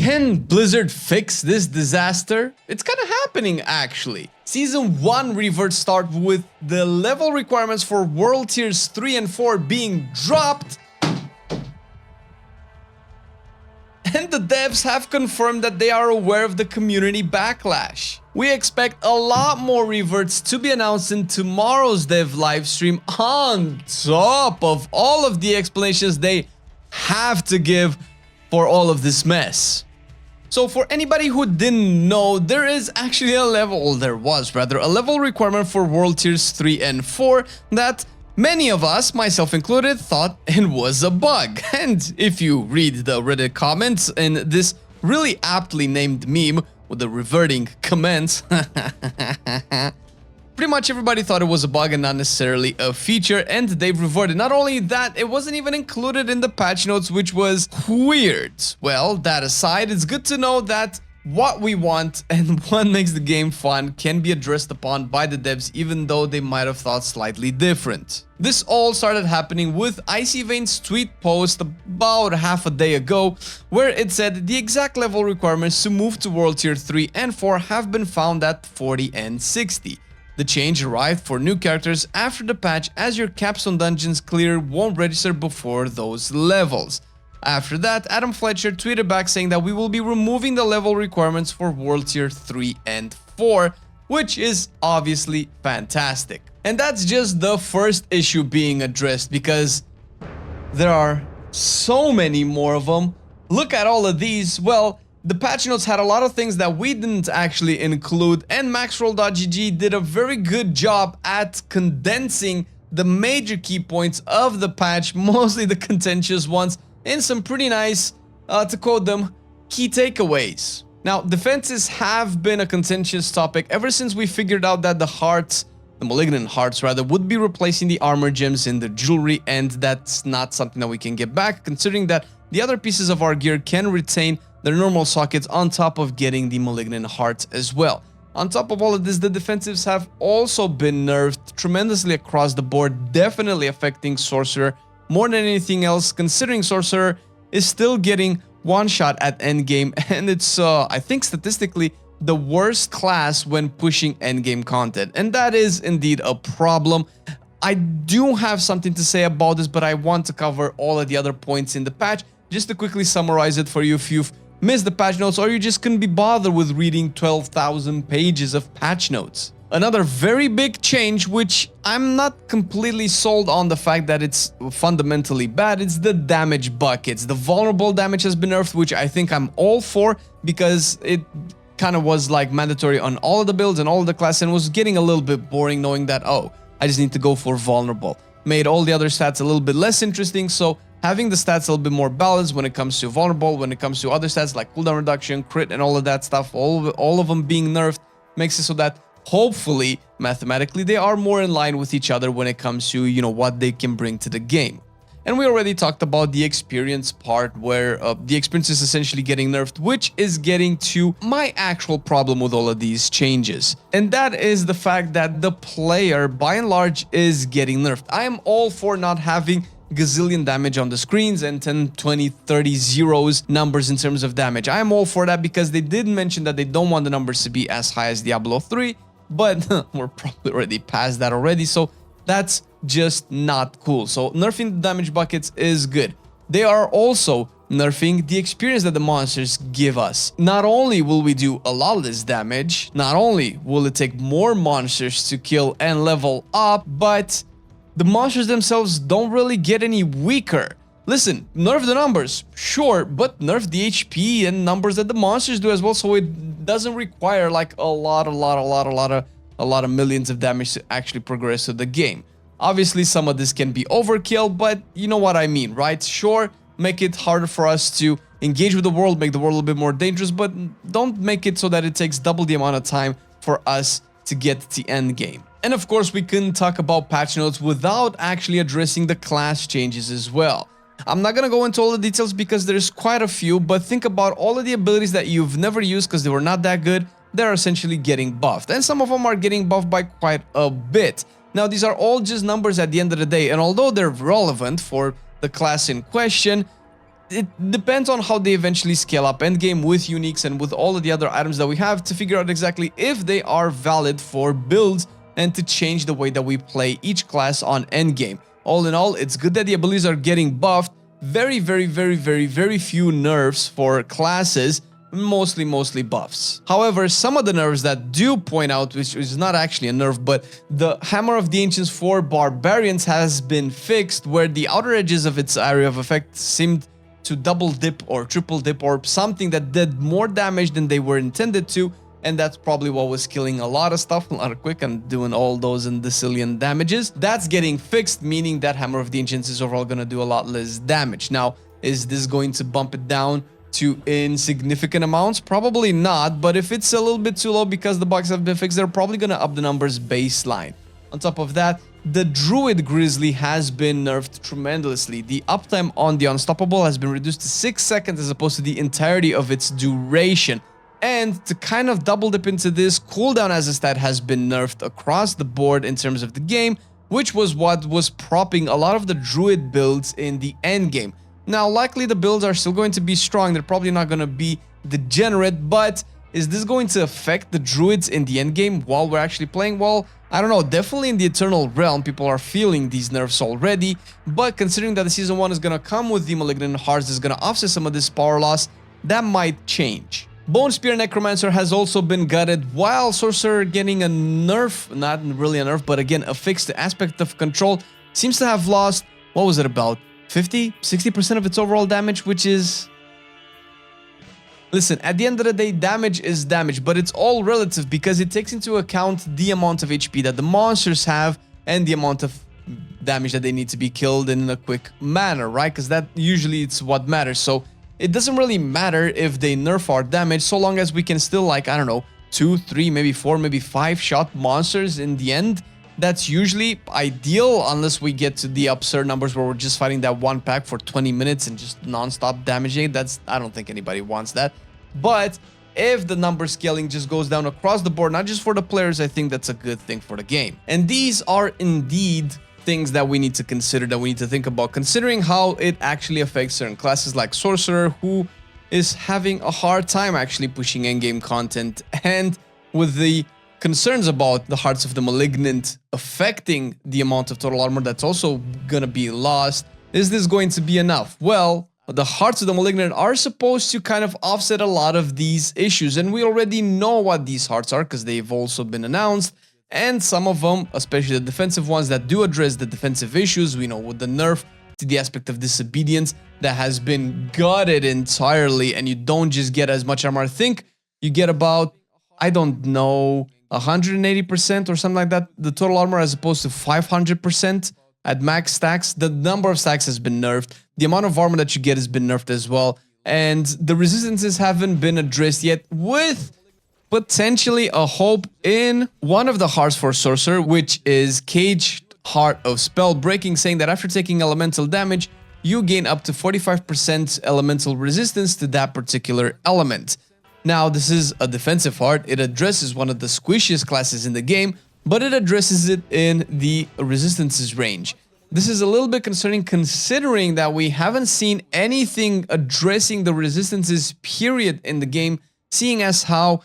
Can Blizzard fix this disaster? It's kind of happening actually. Season 1 revert start with the level requirements for World Tiers 3 and 4 being dropped. And the devs have confirmed that they are aware of the community backlash. We expect a lot more reverts to be announced in tomorrow's dev livestream on top of all of the explanations they have to give for all of this mess. So for anybody who didn't know, there is actually a level requirement for World Tiers 3 and 4 that many of us, myself included, thought it was a bug. And if you read the Reddit comments in this really aptly named meme with the reverting comments, pretty much everybody thought it was a bug and not necessarily a feature, and they've reverted. Not only that, it wasn't even included in the patch notes, which was weird. Well, that aside, it's good to know that what we want and what makes the game fun can be addressed upon by the devs, even though they might have thought slightly different. This all started happening with Icy Vein's tweet post about half a day ago, where it said the exact level requirements to move to World Tier 3 and 4 have been found at 40 and 60. The change arrived for new characters after the patch, as your capstone dungeons clear won't register before those levels. After that, Adam Fletcher tweeted back saying that we will be removing the level requirements for World Tier 3 and 4, which is obviously fantastic. And that's just the first issue being addressed, because there are so many more of them. Look at all of these. Well, the patch notes had a lot of things that we didn't actually include, and maxroll.gg did a very good job at condensing the major key points of the patch, mostly the contentious ones, in some pretty nice, to quote them, key takeaways. Now, defenses have been a contentious topic ever since we figured out that the malignant hearts rather, would be replacing the armor gems in the jewelry, and that's not something that we can get back, considering that the other pieces of our gear can retain their normal sockets on top of getting the malignant hearts as well. On top of all of this, the defensives have also been nerfed tremendously across the board, definitely affecting Sorcerer more than anything else, considering Sorcerer is still getting one shot at endgame, and it's, I think statistically, the worst class when pushing endgame content, and that is indeed a problem. I do have something to say about this, but I want to cover all of the other points in the patch, just to quickly summarize it for you if you've missed the patch notes or you just couldn't be bothered with reading 12,000 pages of patch notes. Another very big change, which I'm not completely sold on the fact that it's fundamentally bad, it's the damage buckets. The vulnerable damage has been nerfed, which I think I'm all for, because it kind of was like mandatory on all of the builds and all of the classes, and was getting a little bit boring knowing that, oh, I just need to go for vulnerable. Made all the other stats a little bit less interesting, so having the stats a little bit more balanced when it comes to vulnerable, when it comes to other stats like cooldown reduction, crit, and all of that stuff, all of them being nerfed, makes it so that hopefully, mathematically, they are more in line with each other when it comes to, you know, what they can bring to the game. And we already talked about the experience part, where the experience is essentially getting nerfed, which is getting to my actual problem with all of these changes. And that is the fact that the player, by and large, is getting nerfed. I am all for not having gazillion damage on the screens and 10, 20, 30 zeros numbers in terms of damage. I am all for that, because they did mention that they don't want the numbers to be as high as Diablo 3, but we're probably already past that already, so that's just not cool. So nerfing the damage buckets is good. They are also nerfing the experience that the monsters give us. Not only will we do a lot less damage, not only will it take more monsters to kill and level up, but the monsters themselves don't really get any weaker. Listen, nerf the numbers, sure, but nerf the HP and numbers that the monsters do as well, so it doesn't require like a lot of millions of damage to actually progress through the game. Obviously, some of this can be overkill, but you know what I mean, right? Sure, make it harder for us to engage with the world, make the world a little bit more dangerous, but don't make it so that it takes double the amount of time for us to get to the end game. And of course, we couldn't talk about patch notes without actually addressing the class changes as well. I'm not gonna go into all the details because there's quite a few, but think about all of the abilities that you've never used because they were not that good. They're essentially getting buffed, and some of them are getting buffed by quite a bit. Now, these are all just numbers at the end of the day, and although they're relevant for the class in question, it depends on how they eventually scale up endgame with uniques and with all of the other items that we have to figure out exactly if they are valid for builds and to change the way that we play each class on endgame. All in all, it's good that the abilities are getting buffed. Very few nerfs for classes, mostly buffs. However, some of the nerfs that do point out, which is not actually a nerf, but the Hammer of the Ancients for Barbarians has been fixed, where the outer edges of its area of effect seemed to double dip or triple dip or something that did more damage than they were intended to, and that's probably what was killing a lot of stuff, a lot of quick and doing all those indecillion damages. That's getting fixed, meaning that Hammer of the Ancients is overall going to do a lot less damage. Now, is this going to bump it down to insignificant amounts? Probably not, but if it's a little bit too low because the bugs have been fixed, they're probably going to up the numbers baseline. On top of that, the Druid Grizzly has been nerfed tremendously. The uptime on the Unstoppable has been reduced to 6 seconds as opposed to the entirety of its duration. And to kind of double dip into this, cooldown as a stat has been nerfed across the board in terms of the game, which was what was propping a lot of the Druid builds in the end game. Now, likely the builds are still going to be strong, they're probably not going to be degenerate, but is this going to affect the Druids in the end game while we're actually playing? Well, I don't know, definitely in the Eternal Realm, people are feeling these nerfs already, but considering that the Season 1 is going to come with the Malignant Hearts, is going to offset some of this power loss, that might change. Bone Spear Necromancer has also been gutted, while Sorcerer getting a nerf, not really a nerf, but again, a fixed aspect of control, seems to have lost, what was it, about 50-60% of its overall damage, which is... Listen, at the end of the day, damage is damage, but it's all relative because it takes into account the amount of HP that the monsters have and the amount of damage that they need to be killed in a quick manner, right? Because that usually it's what matters. So it doesn't really matter if they nerf our damage so long as we can still, like, I don't know, 2, 3, maybe 4, maybe 5 shot monsters in the end. That's usually ideal unless we get to the absurd numbers where we're just fighting that one pack for 20 minutes and just non-stop damaging. I don't think anybody wants that. But if the number scaling just goes down across the board, not just for the players, I think that's a good thing for the game. And these are indeed things that we need to consider, that we need to think about, considering how it actually affects certain classes like Sorcerer, who is having a hard time actually pushing endgame content, and with the concerns about the Hearts of the Malignant affecting the amount of total armor that's also gonna be lost. Is this going to be enough? Well, the Hearts of the Malignant are supposed to kind of offset a lot of these issues, and we already know what these hearts are because they've also been announced, and some of them, especially the defensive ones that do address the defensive issues, we know with the nerf to the aspect of disobedience that has been gutted entirely, and you don't just get as much armor. I think you get about, I don't know, 180% or something like that, the total armor, as opposed to 500% at max stacks. The number of stacks has been nerfed, the amount of armor that you get has been nerfed as well, and the resistances haven't been addressed yet, with potentially a hope in one of the hearts for Sorcerer, which is Caged Heart of Spell Breaking, saying that after taking elemental damage, you gain up to 45% elemental resistance to that particular element. Now, this is a defensive heart. It addresses one of the squishiest classes in the game, but it addresses it in the resistances range. This is a little bit concerning considering that we haven't seen anything addressing the resistances period in the game, seeing as how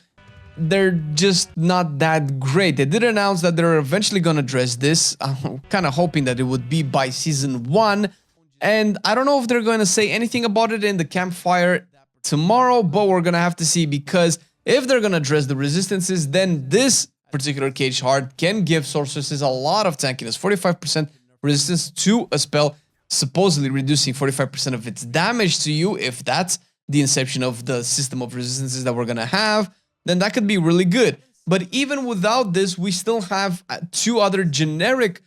they're just not that great. They did announce that they're eventually going to address this. I'm kind of hoping that it would be by Season 1. And I don't know if they're going to say anything about it in the campfire tomorrow, but we're going to have to see, because if they're going to address the resistances, then this particular Caged Heart can give sorceresses a lot of tankiness. 45% resistance to a spell, supposedly reducing 45% of its damage to you. If that's the inception of the system of resistances that we're going to have, then that could be really good. But even without this, we still have 2 other generic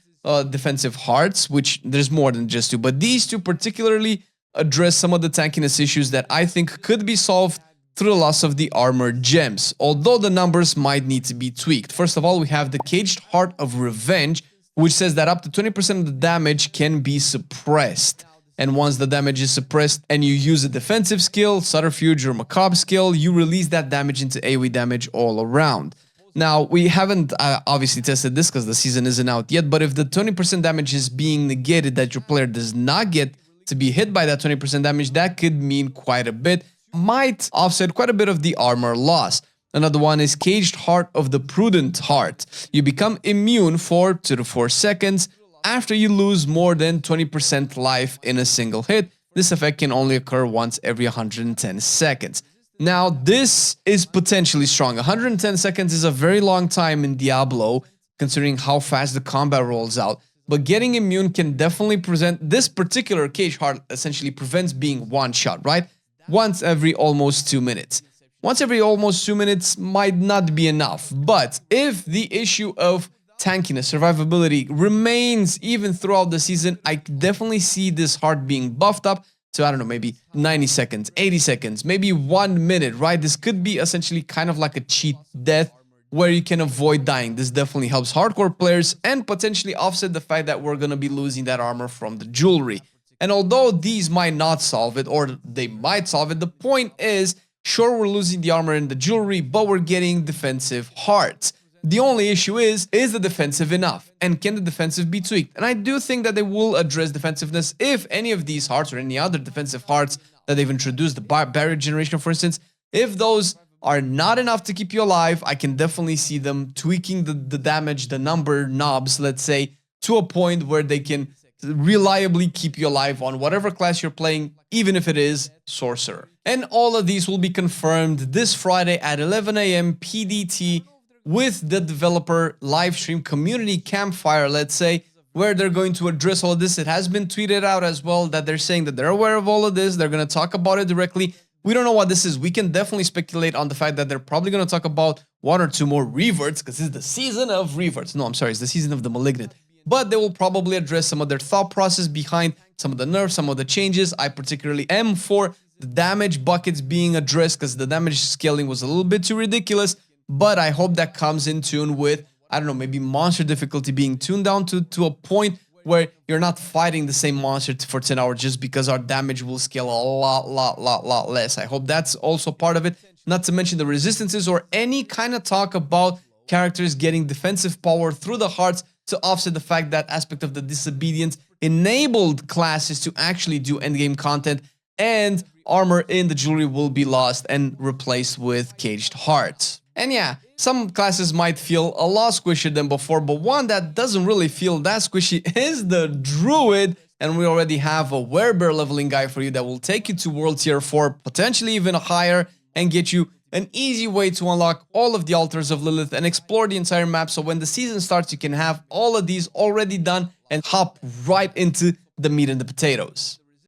defensive hearts, which there's more than just 2, but these 2 particularly address some of the tankiness issues that I think could be solved through the loss of the armored gems, although the numbers might need to be tweaked. First of all, we have the Caged Heart of Revenge, which says that up to 20% of the damage can be suppressed. And once the damage is suppressed and you use a defensive skill, Subterfuge or Macabre skill, you release that damage into AoE damage all around. Now, we haven't obviously tested this because the season isn't out yet, but if the 20% damage is being negated that your player does not get to be hit by that 20% damage, that could mean quite a bit. Might offset quite a bit of the armor loss. Another one is Caged Heart of the Prudent Heart. You become immune for 2 to 4 seconds after you lose more than 20% life in a single hit. This effect can only occur once every 110 seconds. Now, this is potentially strong. 110 seconds is a very long time in Diablo, considering how fast the combat rolls out. But getting immune can definitely present. This particular Caged Heart essentially prevents being one-shot, right? Once every almost 2 minutes. Once every almost 2 minutes might not be enough, but if the issue of tankiness, survivability remains even throughout the season, I definitely see this heart being buffed up to, I don't know, maybe 90 seconds, 80 seconds, maybe 1 minute, right? This could be essentially kind of like a cheat death where you can avoid dying. This definitely helps hardcore players and potentially offset the fact that we're going to be losing that armor from the jewelry. And although these might not solve it, or they might solve it, the point is, sure, we're losing the armor and the jewelry, but we're getting defensive hearts. The only issue is the defensive enough? And can the defensive be tweaked? And I do think that they will address defensiveness if any of these hearts or any other defensive hearts that they've introduced, the barrier generation, for instance, if those are not enough to keep you alive, I can definitely see them tweaking the damage, the number knobs, let's say, to a point where they can reliably keep you alive on whatever class you're playing, even if it is Sorcerer. And all of these will be confirmed this Friday at 11 AM PDT with the developer livestream community campfire, let's say, where they're going to address all of this. It has been tweeted out as well that they're saying that they're aware of all of this. They're going to talk about it directly. We don't know what this is. We can definitely speculate on the fact that they're probably going to talk about 1 or 2 more reverts, because it's the season of reverts. No, I'm sorry, it's the season of the Malignant. But they will probably address some of their thought process behind some of the nerfs, some of the changes. I particularly am for the damage buckets being addressed, because the damage scaling was a little bit too ridiculous. But I hope that comes in tune with, I don't know, maybe monster difficulty being tuned down to a point where you're not fighting the same monster for 10 hours just because our damage will scale a lot less. I hope that's also part of it. Not to mention the resistances or any kind of talk about characters getting defensive power through the hearts to offset the fact that aspect of the disobedience enabled classes to actually do endgame content, and armor in the jewelry will be lost and replaced with Caged Hearts. And yeah, some classes might feel a lot squishier than before, but one that doesn't really feel that squishy is the Druid, and we already have a werebear leveling guide for you that will take you to World Tier 4, potentially even higher, and get you an easy way to unlock all of the altars of Lilith and explore the entire map, so when the season starts you can have all of these already done and hop right into the meat and the potatoes.